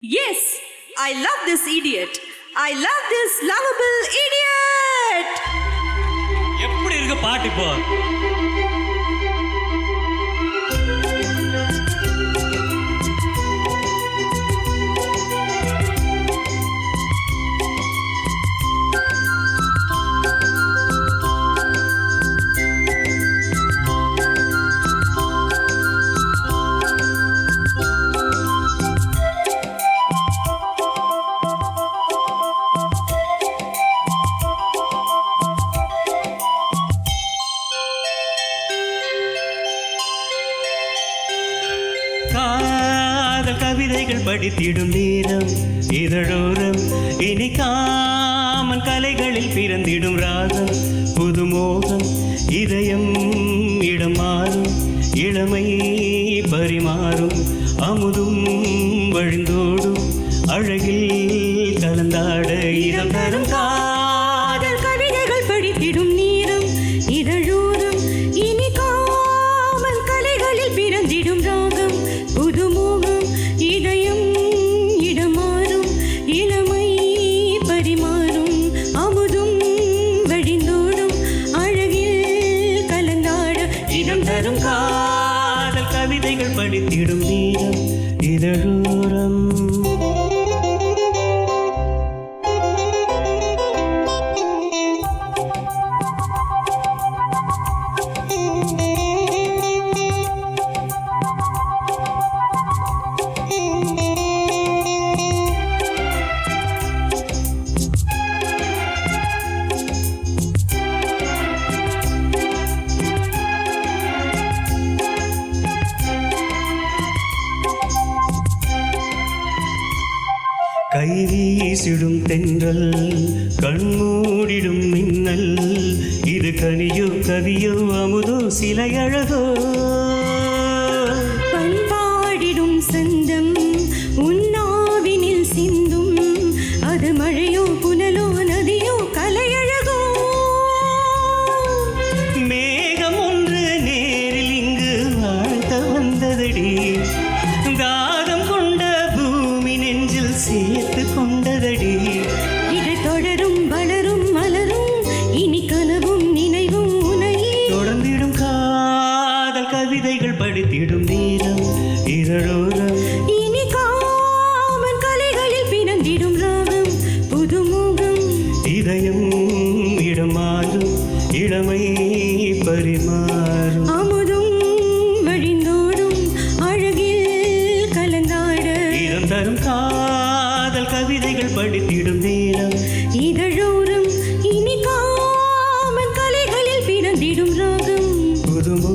Yes, I love this idiot. I love this lovable idiot. எப்படி இருக்கு பாட்டு இப்போ? காதல் கவிதைகள் படித்திடும் நேரம் இதழோரம் இனிக்காமன் கலைகளில் பிறந்திடும் ராகம் புதுமோகம் இதயம் இடம் மாறும் இளமை பரிமாறும் அமுதும் வழிந்தோடும் அழகில் கலந்தாட இடம் தரும் காதல் கவிதைகள் படித்திடும் நேரம் இதழோரம் இனிக்காமல் கலைகளில் பிறந்திடும் ராகம் புதுமோகம் இதயம் இடமாறும் இளமை பரிமாறும் அமுதும் வழிந்தோடும் அழகில் கலந்தாட இடம் தரும் காதல் கவிதைகள் படித்திடும் நேரம் இதழோரம். கை வீசிடும் தென்றல் கண்மூடிடும் மின்னல் இது கனியோ கவியோ அமுதோ சிலை அழகோ பண்பாடிடும் சந்தம் உன்னாவினில் சிந்தும் அது மழையோ புனலோ நதியோ கலையழகோ மேகம் ஒன்று நேரில் இங்கு வாழ்த்த வந்ததடி தாகம் கொண்ட பூமி நெஞ்சில் சேர்த்து கொண்டதடி இது தொடரும் வளரும் மலரும் இனி கனவும் நினைவும் உனையே தொடர்ந்திடும் காதல் கவிதைகள் படித்திடும் நேரம் இதழோரம் இனி காமன் கலைகளில் பிறந்திடும் ராகம் புதுமுகம் இதயம் இடம் மாறும் இளமை பரிமாறும் அமுதும் வழிந்தோடும் அழகில் கலந்தாட இடம் தரும் காதல் கவிதைகள் படித்திடும் நேரம் இதழோரம் இனி காமன் கலைகளில் பிறந்திடும் ராகம் புதுமோ